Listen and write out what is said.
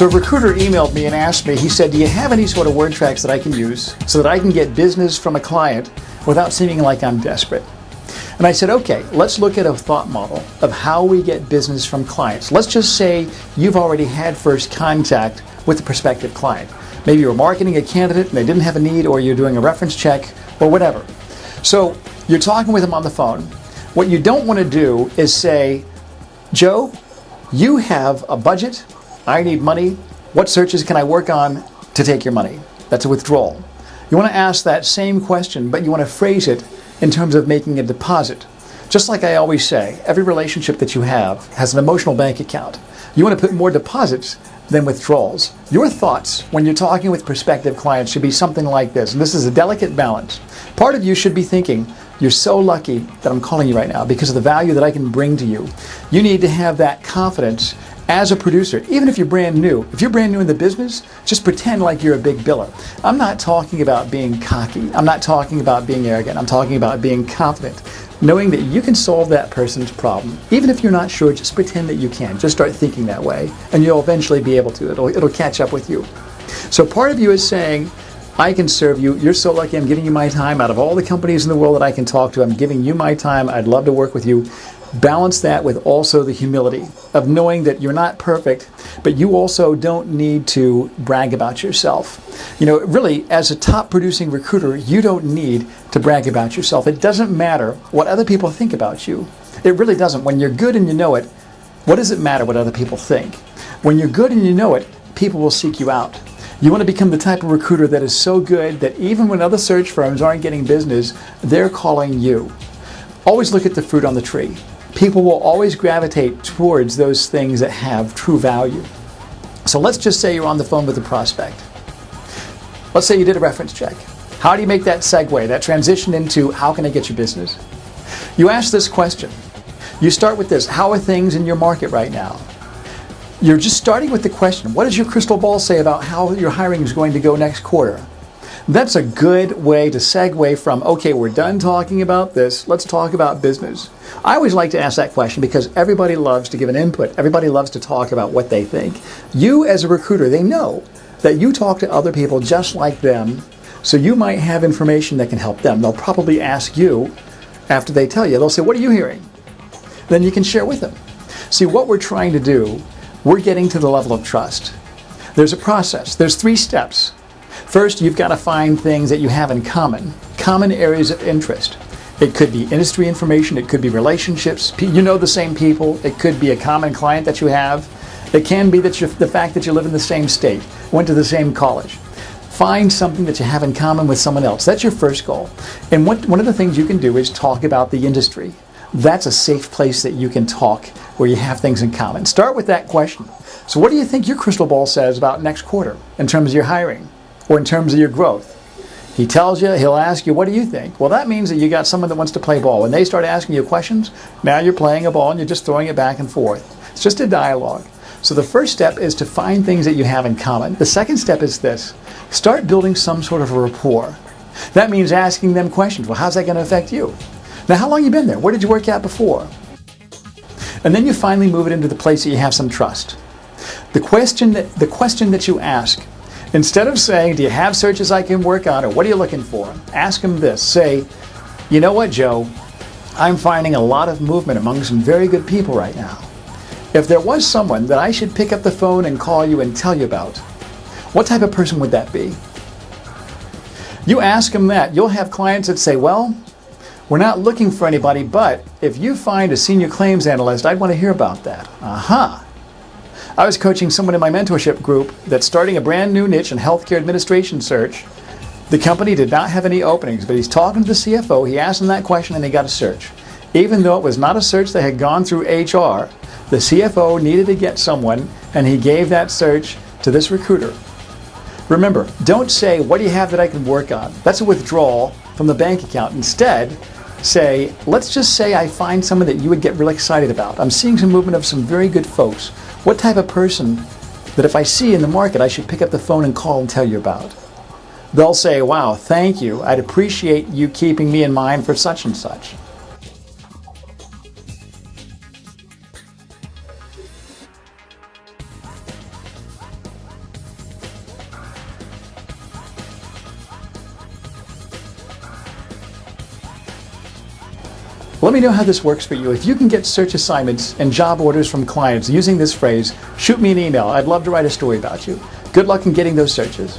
So a recruiter emailed me and asked me, he said, do you have any sort of word tracks that I can use so that I can get business from a client without seeming like I'm desperate? And I said, okay, let's look at a thought model of how we get business from clients. Let's just say you've already had first contact with the prospective client. Maybe you're marketing a candidate and they didn't have a need, or you're doing a reference check or whatever. So you're talking with them on the phone. What you don't want to do is say, Joe, you have a budget. I need money. What searches can I work on to take your money? That's a withdrawal. You want to ask that same question, but you want to phrase it in terms of making a deposit. Just like I always say, every relationship that you have has an emotional bank account. You want to put more deposits than withdrawals. Your thoughts when you're talking with prospective clients should be something like this, and this is a delicate balance. Part of you should be thinking, you're so lucky that I'm calling you right now because of the value that I can bring to you. You need to have that confidence as a producer, even if you're brand new. If you're brand new in the business, just pretend like you're a big biller. I'm not talking about being cocky. I'm not talking about being arrogant. I'm talking about being confident, knowing that you can solve that person's problem. Even if you're not sure, just pretend that you can. Just start thinking that way, and you'll eventually be able to. It'll catch up with you. So part of you is saying, I can serve you. You're so lucky. I'm giving you my time. Out of all the companies in the world that I can talk to, I'm giving you my time. I'd love to work with you. Balance that with also the humility of knowing that you're not perfect, but you also don't need to brag about yourself. You know, really, as a top producing recruiter, you don't need to brag about yourself. It doesn't matter what other people think about you. It really doesn't. When you're good and you know it, what does it matter what other people think? When you're good and you know it, people will seek you out. You want to become the type of recruiter that is so good that even when other search firms aren't getting business, they're calling you. Always look at the fruit on the tree. People will always gravitate towards those things that have true value. So let's just say you're on the phone with a prospect. Let's say you did a reference check. How do you make that segue, that transition into how can I get you business? You ask this question. You start with this: how are things in your market right now? You're just starting with the question, what does your crystal ball say about how your hiring is going to go next quarter? That's a good way to segue from, okay, we're done talking about this, let's talk about business. I always like to ask that question because everybody loves to give an input. Everybody loves to talk about what they think. You as a recruiter, they know that you talk to other people just like them, so you might have information that can help them. They'll probably ask you after they tell you. They'll say, what are you hearing? Then you can share with them. See, what we're trying to do, we're getting to the level of trust. There's a process. There's 3 steps. First, you've got to find things that you have in common areas of interest. It could be industry information, it could be relationships, you know the same people, it could be a common client that you have. It can be that the fact that you live in the same state, went to the same college. Find something that you have in common with someone else. That's your first goal. And one of the things you can do is talk about the industry. That's a safe place that you can talk where you have things in common. Start with that question. So what do you think your crystal ball says about next quarter in terms of your hiring or in terms of your growth? He tells you, he'll ask you, what do you think? Well, that means that you got someone that wants to play ball. When they start asking you questions, now you're playing a ball and you're just throwing it back and forth. It's just a dialogue. So the first step is to find things that you have in common. The second step is this: start building some sort of a rapport. That means asking them questions. Well, how's that going to affect you? Now, how long have you been there? Where did you work at before? And then you finally move it into the place that you have some trust. The question that you ask, instead of saying, do you have searches I can work on, or what are you looking for? Ask them this. Say, you know what, Joe? I'm finding a lot of movement among some very good people right now. If there was someone that I should pick up the phone and call you and tell you about, what type of person would that be? You ask them that. You'll have clients that say, well, we're not looking for anybody, but if you find a senior claims analyst, I'd want to hear about that. Aha! I was coaching someone in my mentorship group that's starting a brand new niche in healthcare administration search. The company did not have any openings, but he's talking to the CFO. He asked him that question and they got a search. Even though it was not a search that had gone through HR, the CFO needed to get someone, and he gave that search to this recruiter. Remember, don't say, what do you have that I can work on? That's a withdrawal from the bank account. Instead, say, let's just say I find someone that you would get really excited about. I'm seeing some movement of some very good folks. What type of person that if I see in the market, I should pick up the phone and call and tell you about? They'll say, wow, thank you. I'd appreciate you keeping me in mind for such and such. Let me know how this works for you. If you can get search assignments and job orders from clients using this phrase, shoot me an email. I'd love to write a story about you. Good luck in getting those searches.